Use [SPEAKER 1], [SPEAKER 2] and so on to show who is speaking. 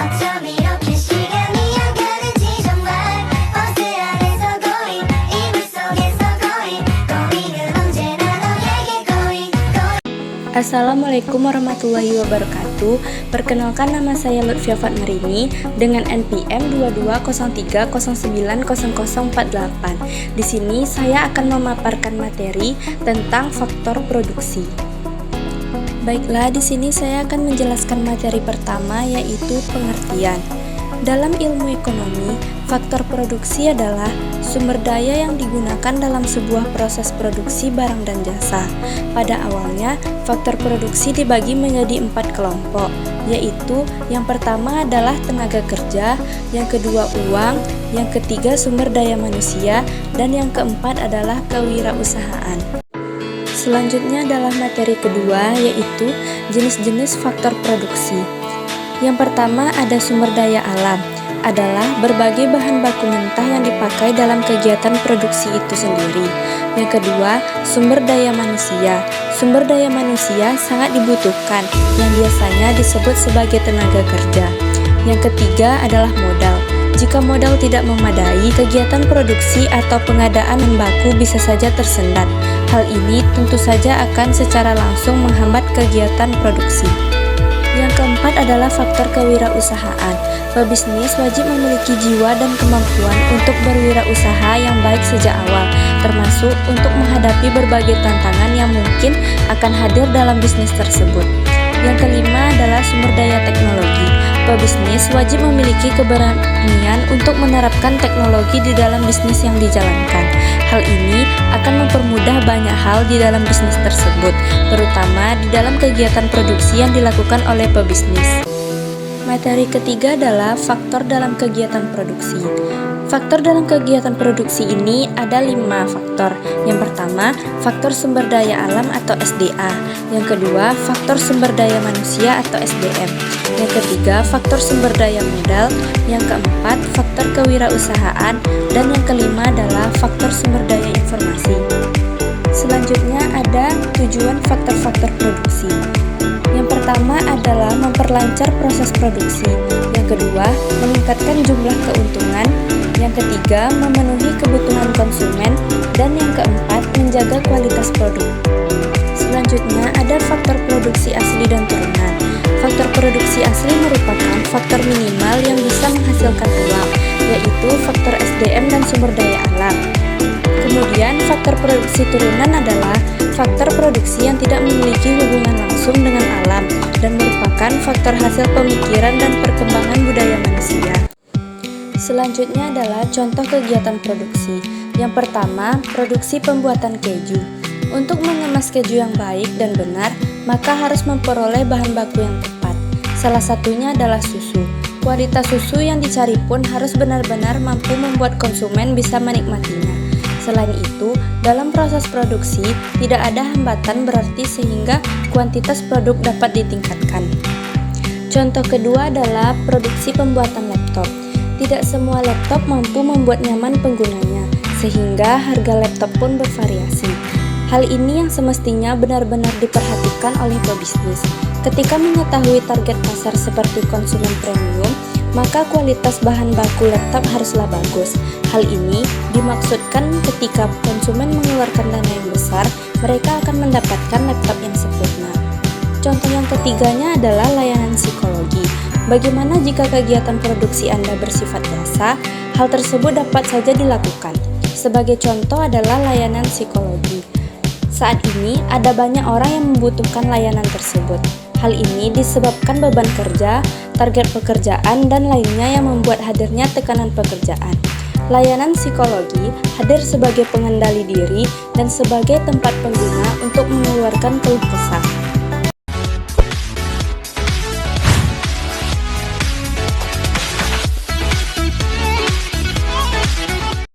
[SPEAKER 1] 어쩜 이렇게 시간이 안 가는지 정말 버스 안에서 고인 이불 속에서 고인은 언제나 너에게 고인.
[SPEAKER 2] Assalamualaikum warahmatullahi wabarakatuh. Perkenalkan, nama saya Lutfia Fatmarini dengan NPM 2203090048. Di sini saya akan memaparkan materi tentang faktor produksi. Baiklah, di sini saya akan menjelaskan materi pertama, yaitu pengertian. Dalam ilmu ekonomi, faktor produksi adalah sumber daya yang digunakan dalam sebuah proses produksi barang dan jasa. Pada awalnya, faktor produksi dibagi menjadi 4 kelompok, yaitu yang pertama adalah tenaga kerja, yang kedua uang, yang ketiga sumber daya manusia, dan yang keempat adalah kewirausahaan. Selanjutnya adalah materi kedua, yaitu jenis-jenis faktor produksi. Yang pertama ada sumber daya alam, adalah berbagai bahan baku mentah yang dipakai dalam kegiatan produksi itu sendiri. Yang kedua, sumber daya manusia. Sumber daya manusia sangat dibutuhkan, yang biasanya disebut sebagai tenaga kerja. Yang ketiga adalah modal. Jika modal tidak memadai, kegiatan produksi atau pengadaan bahan baku bisa saja tersendat. Hal ini tentu saja akan secara langsung menghambat kegiatan produksi. Yang keempat adalah faktor kewirausahaan. Pebisnis wajib memiliki jiwa dan kemampuan untuk berwirausaha yang baik sejak awal, termasuk untuk menghadapi berbagai tantangan yang mungkin akan hadir dalam bisnis tersebut. Yang kelima adalah sumber daya teknologi. Pebisnis wajib memiliki keberanian untuk menerapkan teknologi di dalam bisnis yang dijalankan. Hal ini akan mempermudah banyak hal di dalam bisnis tersebut, terutama di dalam kegiatan produksi yang dilakukan oleh pebisnis. Materi ketiga adalah faktor dalam kegiatan produksi. Faktor dalam kegiatan produksi ini ada 5 faktor. Yang pertama, faktor sumber daya alam atau SDA. Yang kedua, faktor sumber daya manusia atau SDM. Yang ketiga, faktor sumber daya modal. Yang keempat, faktor kewirausahaan. Dan yang kelima adalah faktor sumber daya informasi. Selanjutnya ada tujuan faktor-faktor produksi. Yang pertama adalah memperlancar proses produksi. Yang kedua, meningkatkan jumlah keuntungan. Yang ketiga, memenuhi kebutuhan konsumen. Dan yang keempat, menjaga kualitas produk. Selanjutnya ada faktor produksi asli dan turunan. Faktor produksi asli merupakan faktor minimal yang bisa menghasilkan uang, yaitu faktor SDM dan sumber daya alam. Kemudian faktor produksi turunan adalah faktor produksi yang tidak memiliki hubungan langsung dengan alam dan merupakan faktor hasil pemikiran dan perkembangan budaya manusia. Selanjutnya adalah contoh kegiatan produksi. Yang pertama, produksi pembuatan keju. Untuk mengemas keju yang baik dan benar, maka harus memperoleh bahan baku yang tepat. Salah satunya adalah susu. Kualitas susu yang dicari pun harus benar-benar mampu membuat konsumen bisa menikmatinya. Selain itu, dalam proses produksi tidak ada hambatan berarti sehingga kuantitas produk dapat ditingkatkan. Contoh kedua adalah produksi pembuatan laptop. Tidak semua laptop mampu membuat nyaman penggunanya, sehingga harga laptop pun bervariasi. Hal ini yang semestinya benar-benar diperhatikan oleh pebisnis. Ketika mengetahui target pasar seperti konsumen premium, maka kualitas bahan baku laptop haruslah bagus. Hal ini dimaksudkan ketika konsumen mengeluarkan dana yang besar, mereka akan mendapatkan laptop yang sempurna. Contoh yang ketiganya adalah layanan psikologi. Bagaimana jika kegiatan produksi Anda bersifat jasa? Hal tersebut dapat saja dilakukan. Sebagai contoh adalah layanan psikologi. Saat ini ada banyak orang yang membutuhkan layanan tersebut. Hal ini disebabkan beban kerja, target pekerjaan, dan lainnya yang membuat hadirnya tekanan pekerjaan. Layanan psikologi hadir sebagai pengendali diri dan sebagai tempat pengguna untuk mengeluarkan keluh kesah.